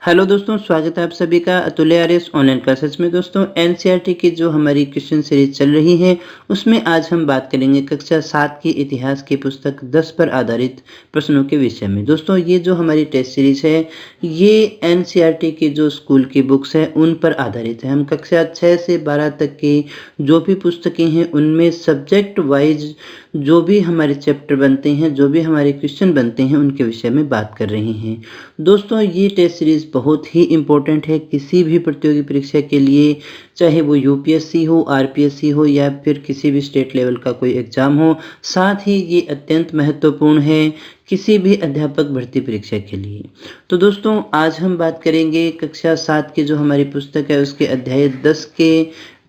Hello दोस्तों, स्वागत है आप सभी का अतुल्य आर्यस ऑनलाइन क्लासेस में। दोस्तों एनसीईआरटी की जो हमारी क्वेश्चन सीरीज चल रही है उसमें आज हम बात करेंगे कक्षा 7 की इतिहास की पुस्तक 10 पर आधारित प्रश्नों के विषय में। दोस्तों ये जो हमारी टेस्ट सीरीज है ये एनसीईआरटी की जो स्कूल की बुक्स है उन पर आधारित है। हम कक्षा 6 से 12 तक की जो भी पुस्तकें हैं उनमें सब्जेक्ट वाइज जो भी हमारे चैप्टर बनते हैं, जो भी हमारे क्वेश्चन बनते हैं उनके विषय में बात कर रहे हैं। दोस्तों ये टेस्ट सीरीज़ बहुत ही इम्पोर्टेंट है किसी भी प्रतियोगी परीक्षा के लिए, चाहे वो यूपीएससी हो, आरपीएससी हो या फिर किसी भी स्टेट लेवल का कोई एग्ज़ाम हो। साथ ही ये अत्यंत महत्वपूर्ण है किसी भी अध्यापक भर्ती परीक्षा के लिए। तो दोस्तों आज हम बात करेंगे कक्षा 7 की जो हमारी पुस्तक है उसके अध्याय 10 के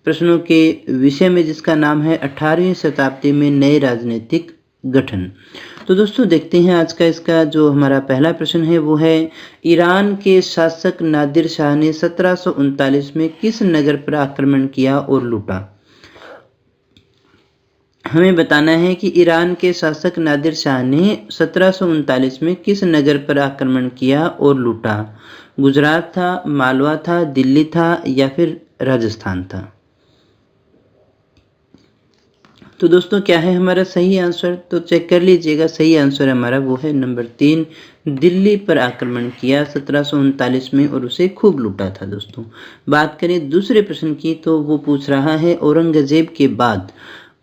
प्रश्नों के विषय में, जिसका नाम है 18वीं शताब्दी में नए राजनीतिक गठन। तो दोस्तों देखते हैं आज का इसका जो हमारा पहला प्रश्न है वो है, ईरान के शासक नादिर शाह ने 1739 में किस नगर पर आक्रमण किया और लूटा। हमें बताना है कि ईरान के शासक नादिर शाह ने 1739 में किस नगर पर आक्रमण किया और लूटा। गुजरात था, मालवा था, दिल्ली था या फिर राजस्थान था। तो दोस्तों क्या है हमारा सही आंसर, तो चेक कर लीजिएगा। सही आंसर हमारा वो है नंबर 3, दिल्ली पर आक्रमण किया 1739 में और उसे खूब लूटा था। दोस्तों बात करें दूसरे प्रश्न की तो वो पूछ रहा है, औरंगजेब के बाद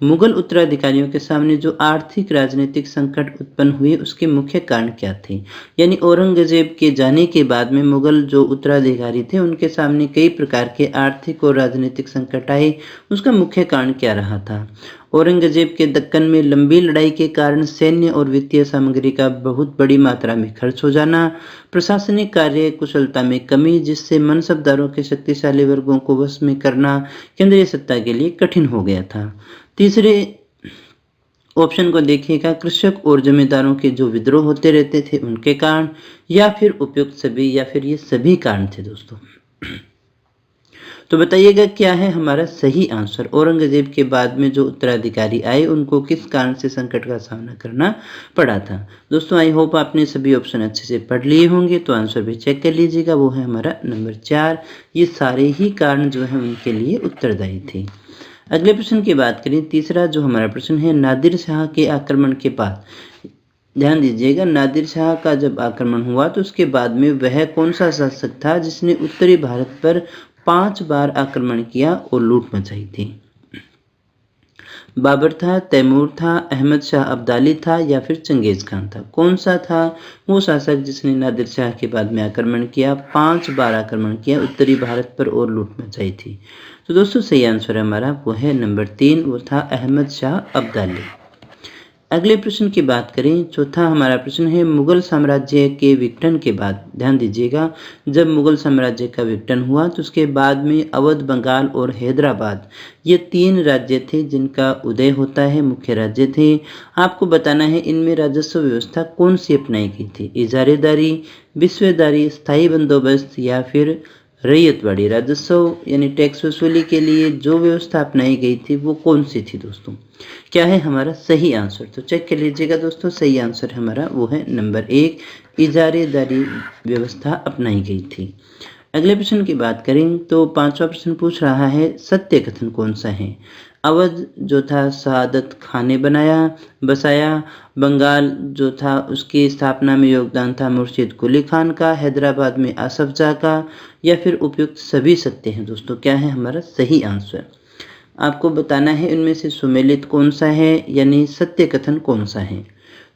मुगल उत्तराधिकारियों के सामने जो आर्थिक राजनीतिक संकट उत्पन्न हुए उसके मुख्य कारण क्या थे। यानी औरंगजेब के जाने के बाद में मुगल जो उत्तराधिकारी थे उनके सामने कई प्रकार के आर्थिक और राजनीतिक संकट आए, उसका मुख्य कारण क्या रहा था। औरंगजेब के दक्कन में लंबी लड़ाई के कारण सैन्य और वित्तीय सामग्री का बहुत बड़ी मात्रा में खर्च हो जाना, प्रशासनिक कार्य कुशलता में कमी जिससे मनसबदारों के शक्तिशाली वर्गों को वश में करना केंद्रीय सत्ता के लिए कठिन हो गया था। तीसरे ऑप्शन को देखिएगा, कृषक और जमींदारों के जो विद्रोह होते रहते थे उनके कारण, या फिर उपयुक्त सभी, या फिर ये सभी कारण थे। दोस्तों तो बताइएगा क्या है हमारा सही आंसर। औरंगजेब के बाद में जो उत्तराधिकारी आए उनको किस कारण से संकट का सामना करना पड़ा था। दोस्तों आई होप आपने सभी ऑप्शन अच्छे से पढ़ लिए होंगे, तो आंसर भी चेक कर लीजिएगा। वो है हमारा नंबर 4, ये सारे ही कारण जो है उनके लिए उत्तरदायी थे। अगले प्रश्न की बात करें, तीसरा जो हमारा प्रश्न है, नादिर शाह के आक्रमण के बाद, ध्यान दीजिएगा, नादिर शाह का जब आक्रमण हुआ तो उसके बाद में वह कौन सा शासक था जिसने उत्तरी भारत पर 5 बार आक्रमण किया और लूट मचाई थी। बाबर था, तैमूर था, अहमद शाह अब्दाली था या फिर चंगेज खान था। कौन सा था वो शासक जिसने नादिर शाह के बाद में आक्रमण किया, 5 बार आक्रमण किया उत्तरी भारत पर और लूट मचाई थी। तो दोस्तों सही आंसर हमारा वो है नंबर 3, वो था अहमद शाह अब्दाली। अगले प्रश्न की बात करें, चौथा हमारा प्रश्न है, मुगल साम्राज्य के विघटन के बाद, ध्यान दीजिएगा, जब मुगल साम्राज्य का विघटन हुआ तो उसके बाद में अवध, बंगाल और हैदराबाद ये 3 राज्य थे जिनका उदय होता है, मुख्य राज्य थे। आपको बताना है इनमें राजस्व व्यवस्था कौन सी अपनाई गई थी, इजारेदारी, विस्वेदारी, स्थायी बंदोबस्त या फिर रैयतवाड़ी। राजस्व यानी टैक्स वसूली के लिए जो व्यवस्था अपनाई गई थी वो कौन सी थी। दोस्तों क्या है हमारा सही आंसर, तो चेक कर लीजिएगा। दोस्तों सही आंसर हमारा वो है नंबर 1, इजारेदारी व्यवस्था अपनाई गई थी। अगले प्रश्न की बात करें तो पांचवा प्रश्न पूछ रहा है, सत्य कथन कौन सा है। अवध जो था शहादत खान ने बसाया, बंगाल जो था उसकी स्थापना में योगदान था मुर्शिद कुली खान का, हैदराबाद में आसफ जाह का, या फिर उपयुक्त सभी सत्य हैं। दोस्तों क्या है हमारा सही आंसर, आपको बताना है इनमें से सुमेलित कौन सा है यानी सत्य कथन कौन सा है।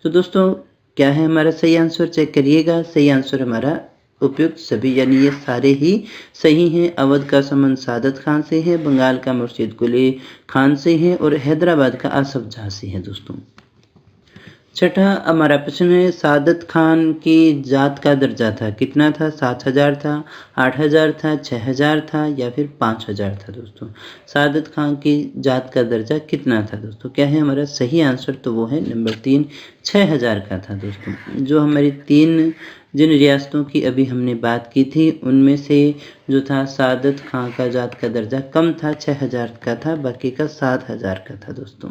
तो दोस्तों क्या है हमारा सही आंसर, चेक करिएगा। सही आंसर हमारा उपयुक्त सभी, यानी ये सारे ही सही हैं। अवध का संबंध सादत खान से है, बंगाल का मुर्शिद कुली खान से है और हैदराबाद का आसफ जाह से है। दोस्तों छठा हमारा प्रश्न है, सादत खान की जात का दर्जा था, कितना था, 7,000 था, 8,000 था, 6,000 था या फिर 5,000 था। दोस्तों सादत खान की जात का दर्जा कितना था। दोस्तों क्या है हमारा सही आंसर, तो वो है नंबर 3, 6,000 का था। दोस्तों जो हमारी 3 जिन रियासतों की अभी हमने बात की थी उनमें से जो था सादत खान का जात का दर्जा कम था, 6,000 का था, बाकी का 7,000 का था। दोस्तों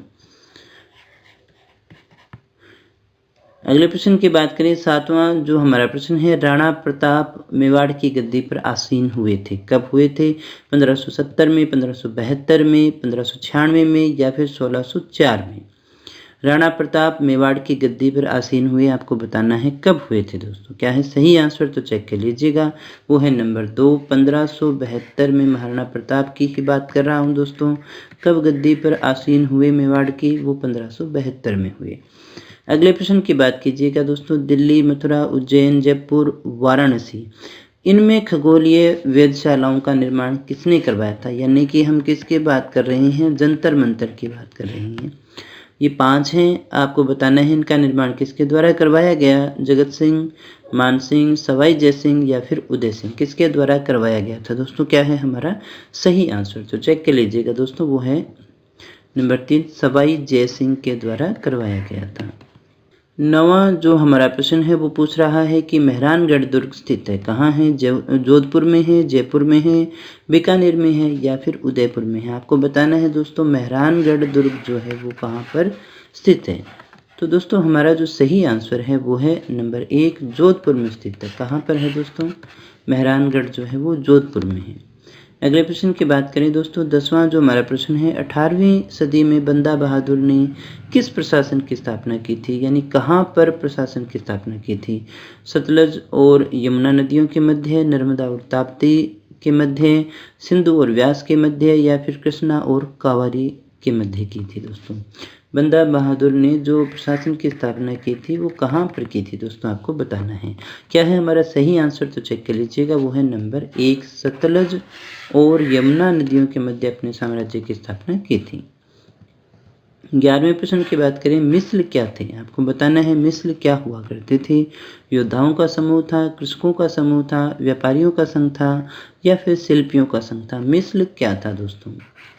अगले प्रश्न की बात करें, सातवां जो हमारा प्रश्न है, राणा प्रताप मेवाड़ की गद्दी पर आसीन हुए थे, कब हुए थे? 1570 में, 1572 में, 1596 में या फिर 1604 में? राणा प्रताप मेवाड़ की गद्दी पर आसीन हुए, आपको बताना है कब हुए थे दोस्तों। क्या है सही आंसर, तो चेक कर लीजिएगा, वो है नंबर 2, 1572 में। महाराणा प्रताप की ही बात कर रहा हूँ दोस्तों। कब गद्दी पर आसीन हुए मेवाड़ की? वो 1572 में हुए। अगले प्रश्न की बात कीजिएगा दोस्तों, दिल्ली, मथुरा, उज्जैन, जयपुर, वाराणसी, इनमें खगोलीय वेधशालाओं का निर्माण किसने करवाया था? यानी कि हम किसकी बात कर रहे हैं? जंतर मंतर की बात कर रहे हैं। ये 5 हैं, आपको बताना है इनका निर्माण किसके द्वारा करवाया गया? जगत सिंह, मान सिंह, सवाई जय सिंह या फिर उदय सिंह, किसके द्वारा करवाया गया था दोस्तों? क्या है हमारा सही आंसर, तो चेक कर लीजिएगा दोस्तों, वो है नंबर 3, सवाई जय सिंह के द्वारा करवाया गया था। 9वां जो हमारा प्रश्न है वो पूछ रहा है कि मेहरानगढ़ दुर्ग स्थित है, कहाँ है? जोधपुर में है, जयपुर में है, बीकानेर में है या फिर उदयपुर में है? आपको बताना है दोस्तों, मेहरानगढ़ दुर्ग जो है वो कहाँ पर स्थित है। तो दोस्तों हमारा जो सही आंसर है वो है नंबर 1, जोधपुर में स्थित है। कहाँ पर है दोस्तों? मेहरानगढ़ जो है वो जोधपुर में है। अगले प्रश्न की बात करें दोस्तों, 10वां जो हमारा प्रश्न है, 18वीं सदी में बंदा बहादुर ने किस प्रशासन की स्थापना की थी? यानी कहाँ पर प्रशासन की स्थापना की थी? सतलज और यमुना नदियों के मध्य, नर्मदा और ताप्ती के मध्य, सिंधु और व्यास के मध्य या फिर कृष्णा और कावेरी के मध्य की थी दोस्तों? बंदा बहादुर ने जो प्रशासन की स्थापना की थी वो कहाँ पर की थी दोस्तों, आपको बताना है। क्या है हमारा सही आंसर, तो चेक कर लीजिएगा, वो है नंबर 1, सतलज और यमुना नदियों के मध्य अपने साम्राज्य की स्थापना की थी। 11वें प्रश्न की बात करें, मिस्र क्या थे? आपको बताना है मिस्र क्या हुआ करते थे। योद्धाओं का समूह था, कृषकों का समूह था, व्यापारियों का संघ था या फिर शिल्पियों का संघ था? मिस्र क्या था दोस्तों?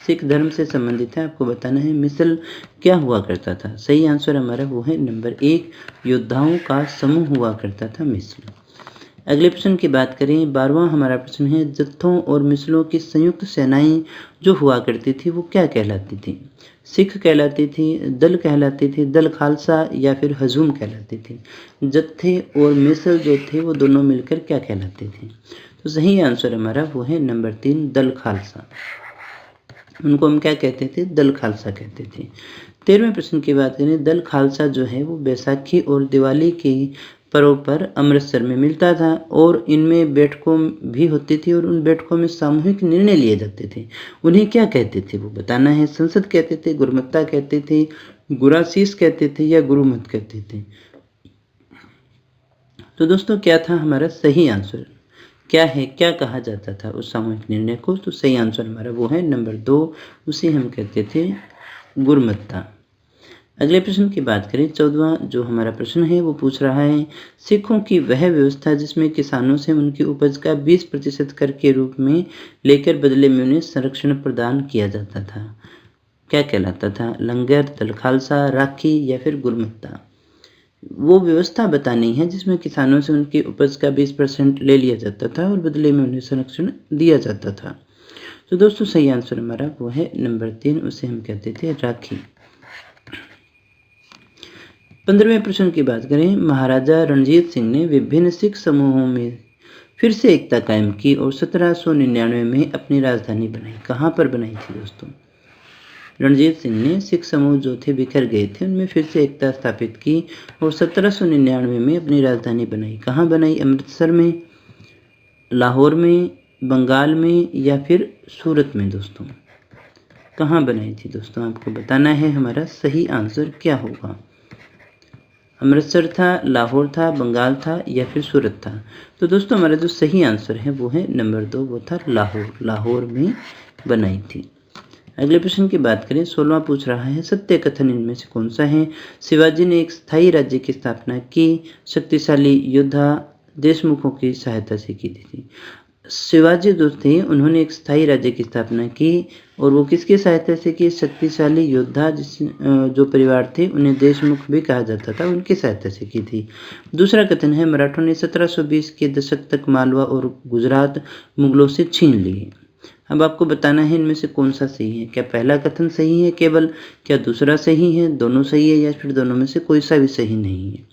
सिख धर्म से संबंधित है, आपको बताना है मिस्र क्या हुआ करता था। सही आंसर हमारा वो है नंबर 1, योद्धाओं का समूह हुआ करता था मिस्र। अगले प्रश्न की बात करें, 12वां हमारा प्रश्न है, जत्थों और मिसलों की संयुक्त सेनाएं जो हुआ करती थी वो क्या कहलाती थी? सिख कहलाती थी, दल कहलाती थी, दल खालसा या फिर हजूम कहलाती थी? जत्थे और मिसल जो थे वो दोनों मिलकर क्या कहलाते थे? तो सही आंसर हमारा वो है नंबर 3, दल खालसा। उनको हम क्या कहते थे? दल खालसा कहते थे। 13वें प्रश्न की बात करें, दल खालसा जो है वो बैसाखी और दिवाली के पर्व पर अमृतसर में मिलता था और इनमें बैठकों भी होती थी और उन बैठकों में सामूहिक निर्णय लिए जाते थे। उन्हें क्या कहते थे वो बताना है। संसद कहते थे, गुरुमत्ता कहते थे, गुरासीस कहते थे या गुरुमत कहते थे? तो दोस्तों क्या था हमारा सही आंसर, क्या है, क्या कहा जाता था उस सामूहिक निर्णय को? तो सही आंसर हमारा वो है नंबर 2, उसे हम कहते थे गुरुमत्ता। अगले प्रश्न की बात करें, 14वां जो हमारा प्रश्न है वो पूछ रहा है, सिखों की वह व्यवस्था जिसमें किसानों से उनकी उपज का 20% कर के रूप में लेकर बदले में उन्हें संरक्षण प्रदान किया जाता था, क्या कहलाता था? लंगर, दल खालसा, राखी या फिर गुरुमत्ता? वो व्यवस्था बतानी है जिसमें किसानों से उनकी उपज का 20% ले लिया जाता था और बदले में उन्हें संरक्षण दिया जाता था। तो दोस्तों सही आंसर हमारा वो है नंबर 3, उसे हम कहते थे राखी। 15वें प्रश्न की बात करें, महाराजा रणजीत सिंह ने विभिन्न सिख समूहों में फिर से एकता कायम की और 1799 में अपनी राजधानी बनाई। कहाँ पर बनाई थी दोस्तों? रणजीत सिंह ने सिख समूह जो थे बिखर गए थे उनमें फिर से एकता स्थापित की और 1799 में अपनी राजधानी बनाई। कहाँ बनाई? अमृतसर में, लाहौर में, बंगाल में या फिर सूरत में दोस्तों? कहाँ बनाई थी दोस्तों, आपको बताना है। हमारा सही आंसर क्या होगा? अमृतसर था, लाहौर था, बंगाल था या फिर सूरत था? तो दोस्तों हमारा जो सही आंसर है वो है नंबर 2, वो था लाहौर। लाहौर में बनाई थी। अगले प्रश्न की बात करें, 16वां पूछ रहा है, सत्य कथन इनमें से कौन सा है? शिवाजी ने एक स्थायी राज्य की स्थापना की, शक्तिशाली योद्धा देशमुखों की सहायता से की थी। शिवाजी जो थे उन्होंने एक स्थायी राज्य की स्थापना की और वो किसकी सहायता से की? शक्तिशाली योद्धा जो परिवार थे उन्हें देशमुख भी कहा जाता था, उनकी सहायता से की थी। दूसरा कथन है, मराठों ने 1720 के दशक तक मालवा और गुजरात मुगलों से छीन लिए। अब आपको बताना है इनमें से कौन सा सही है। क्या पहला कथन सही है केवल, क्या दूसरा सही है, दोनों सही है या फिर दोनों में से कोई सा भी सही नहीं है?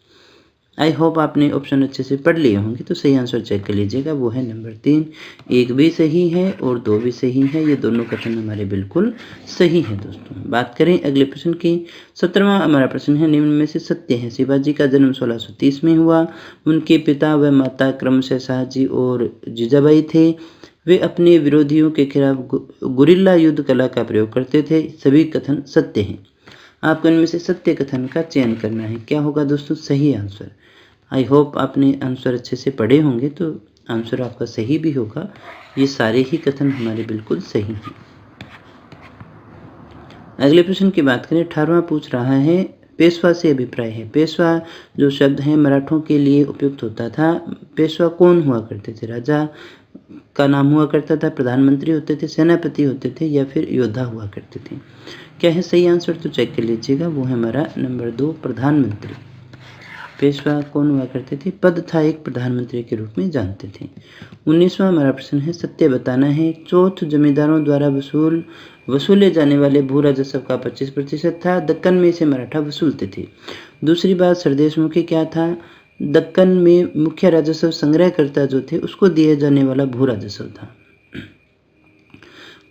आई होप आपने ऑप्शन अच्छे से पढ़ लिए होंगे। तो सही आंसर चेक कर लीजिएगा, वो है नंबर 3, 1 भी सही है और 2 भी सही है। ये दोनों कथन हमारे बिल्कुल सही है दोस्तों। बात करें अगले प्रश्न की। 17वां हमारा प्रश्न है, निम्न में से सत्य है। शिवाजी का जन्म 1630 में हुआ। उनके पिता व माता क्रमशः शाहजी और जीजाबाई थे। वे अपने विरोधियों के खिलाफ गुरिल्ला युद्ध कला का प्रयोग करते थे। सभी कथन सत्य हैं। आपको इनमें से सत्य कथन का चयन करना है। क्या होगा दोस्तों सही आंसर? आई होप आपने आंसर अच्छे से पढ़े होंगे, तो आंसर आपका सही भी होगा। ये सारे ही कथन हमारे बिल्कुल सही हैं। अगले प्रश्न की बात करें। 18वां पूछ रहा है, पेशवा से अभिप्राय है। पेशवा जो शब्द है मराठों के लिए उपयुक्त होता था। पेशवा कौन हुआ करते थे? राजा का नाम हुआ करता था, प्रधानमंत्री होते थे, सेनापति होते थे या फिर योद्धा हुआ करते थे। क्या है सही आंसर? तो चेक कर लीजिएगा, वो है हमारा नंबर 2, प्रधानमंत्री। पेशवा कौन हुआ करते थे? पद था एक, प्रधानमंत्री के रूप में जानते थे। 19वां हमारा प्रश्न है, सत्य बताना है। चौथ जमींदारों द्वारा वसूले जाने वाले भू राजस्व का 25% था। दक्कन में इसे मराठा वसूलते थे। दूसरी बात, सरदेशमुखी क्या था? दक्कन में मुख्य राजस्व संग्रहकर्ता जो थे उसको दिए जाने वाला भू राजस्व था।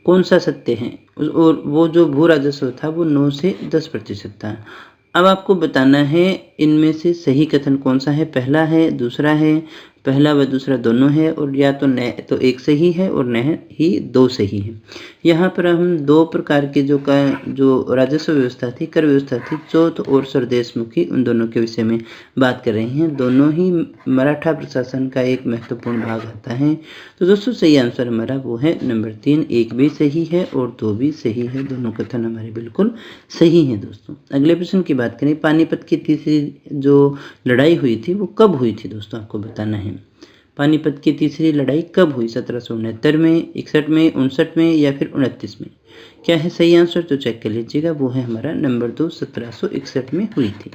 कौन सा सत्य है? और वो जो भू राजस्व था वो 9 से 10% था। अब आपको बताना है इनमें से सही कथन कौन सा है। पहला है, दूसरा है, पहला व दूसरा दोनों है, और या तो न तो एक सही है और न ही 2 सही है। यहाँ पर हम 2 प्रकार के जो राजस्व व्यवस्था थी, कर व्यवस्था थी, चौथ और सरदेशमुखी, उन दोनों के विषय में बात कर रहे हैं। दोनों ही मराठा प्रशासन का एक महत्वपूर्ण भाग आता है। तो दोस्तों सही आंसर हमारा वो है नंबर 3, 1 भी सही है और 2 भी सही है। दोनों कथन हमारे बिल्कुल सही हैं दोस्तों। अगले प्रश्न की बात करें। पानीपत की तीसरी जो लड़ाई हुई थी वो कब हुई थी दोस्तों? आपको बताना है। पानीपत की तीसरी लड़ाई कब हुई? 1769 में, 61 में, 59 में या फिर 29 में? क्या है सही आंसर? तो चेक कर लीजिएगा, वो है हमारा नंबर 2, 1761 में हुई थी।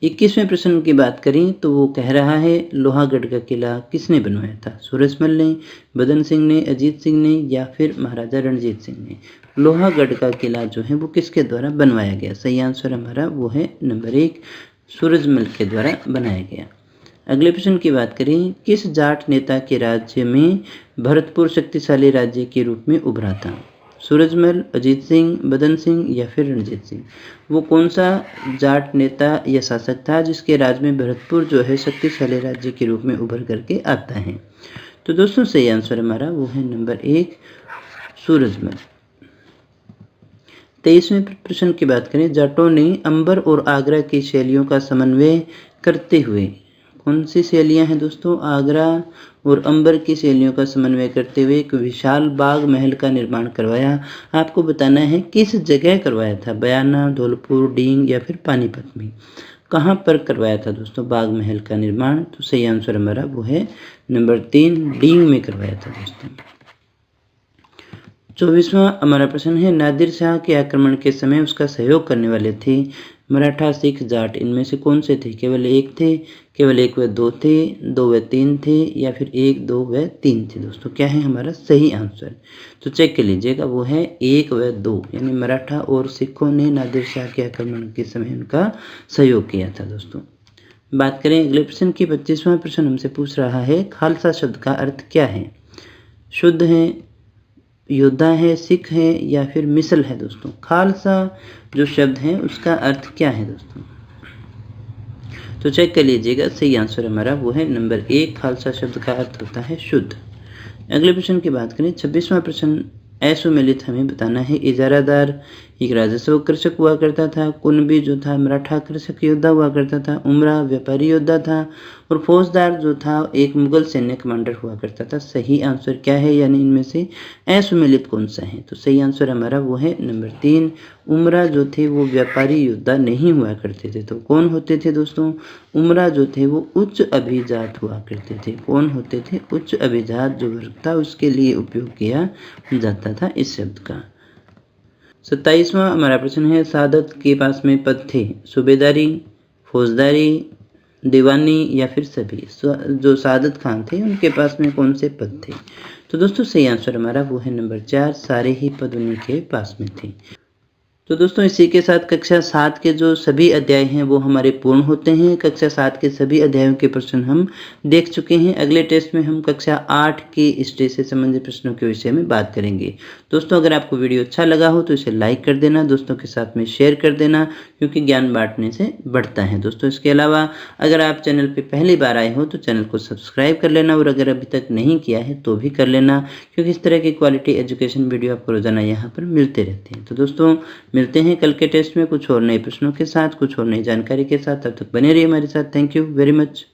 21वें प्रश्न की बात करें तो वो कह रहा है, लोहागढ़ का किला किसने बनवाया था? सूरजमल ने, बदन सिंह ने, अजीत सिंह ने या फिर महाराजा रणजीत सिंह ने? लोहागढ़ का किला जो है वो किसके द्वारा बनवाया गया? सही आंसर हमारा वो है नंबर 1, सूरजमल के द्वारा बनाया गया। अगले प्रश्न की बात करें। किस जाट नेता के राज्य में भरतपुर शक्तिशाली राज्य के रूप में उभरा था? सूरजमल, अजीत सिंह, बदन सिंह या फिर रणजीत सिंह? वो कौन सा जाट नेता या शासक था जिसके राज्य में भरतपुर जो है शक्तिशाली राज्य के रूप में उभर करके आता है? तो दोस्तों सही आंसर हमारा वो है नंबर 1, सूरजमल। 23वें प्रश्न की बात करें। जाटों ने अंबर और आगरा की शैलियों का समन्वय करते हुए, कौन सी शैलियां हैं दोस्तों? आगरा और अंबर की शैलियों का समन्वय करते हुए एक विशाल बाग महल का निर्माण करवाया। आपको बताना है किस जगह करवाया था? बयाना, धौलपुर, डींग या फिर पानीपत में? कहाँ पर करवाया था दोस्तों बाग महल का निर्माण? तो सही आंसर हमारा वो है नंबर 3, डींग में करवाया था दोस्तों। 24वां हमारा प्रश्न है। नादिर शाह के आक्रमण के समय उसका सहयोग करने वाले थे मराठा, सिख, जाट, इनमें से कौन से थे? केवल एक थे, केवल 1 व 2 थे, 2 व 3 थे या फिर 1, 2 व 3 थे? दोस्तों क्या है हमारा सही आंसर? तो चेक कर लीजिएगा, वो है 1 व 2, यानी मराठा और सिखों ने नादिर शाह के आक्रमण के समय उनका सहयोग किया था दोस्तों। बात करें अगले प्रश्न की। 25वां प्रश्न हमसे पूछ रहा है, खालसा शब्द का अर्थ क्या है? शुद्ध है, योद्धा है, सिख है या फिर मिसल है? दोस्तों खालसा जो शब्द है उसका अर्थ क्या है दोस्तों? तो चेक कर लीजिएगा, सही आंसर हमारा वो है नंबर 1, खालसा शब्द का अर्थ होता है शुद्ध। अगले प्रश्न की बात करें। 26वां प्रश्न असुमेलित हमें बताना है। इजारादार एक राजस्व कृषक हुआ करता था। कुनबी जो था मराठा कृषक योद्धा हुआ करता था। उमरा व्यापारी योद्धा था और फौजदार जो था एक मुगल सैन्य कमांडर हुआ करता था। सही आंसर क्या है, यानी इनमें से असुमेलित कौन सा है? तो सही आंसर हमारा वो है नंबर 3, उमरा जो थे वो व्यापारी योद्धा नहीं हुआ करते थे। तो कौन होते थे दोस्तों? उमरा जो थे वो उच्च अभिजात हुआ करते थे। कौन होते थे? उच्च अभिजात जो वर्ग था उसके लिए उपयोग किया जाता था इस शब्द का। 27वां हमारा प्रश्न है। सादत के पास में पद थे, सूबेदारी, फौजदारी, दीवानी या फिर सभी? जो सादत खान थे उनके पास में कौन से पद थे? तो दोस्तों सही आंसर हमारा वो है नंबर 4, सारे ही पद उन्हीं के पास में थे। तो दोस्तों इसी के साथ कक्षा 7 के जो सभी अध्याय हैं वो हमारे पूर्ण होते हैं। कक्षा 7 के सभी अध्यायों के प्रश्न हम देख चुके हैं। अगले टेस्ट में हम कक्षा 8 के स्टेज से संबंधित प्रश्नों के विषय में बात करेंगे। दोस्तों अगर आपको वीडियो अच्छा लगा हो तो इसे लाइक कर देना, दोस्तों के साथ में शेयर कर देना, क्योंकि ज्ञान बांटने से बढ़ता है। दोस्तों इसके अलावा अगर आप चैनल पर पहली बार आए हो तो चैनल को सब्सक्राइब कर लेना, और अगर अभी तक नहीं किया है तो भी कर लेना, क्योंकि इस तरह की क्वालिटी एजुकेशन वीडियो आपको रोजाना यहाँ पर मिलते रहते हैं। तो दोस्तों मिलते हैं कल के टेस्ट में कुछ और नए प्रश्नों के साथ, कुछ और नई जानकारी के साथ। तब तक बने रहिए हमारे साथ। Thank you very much.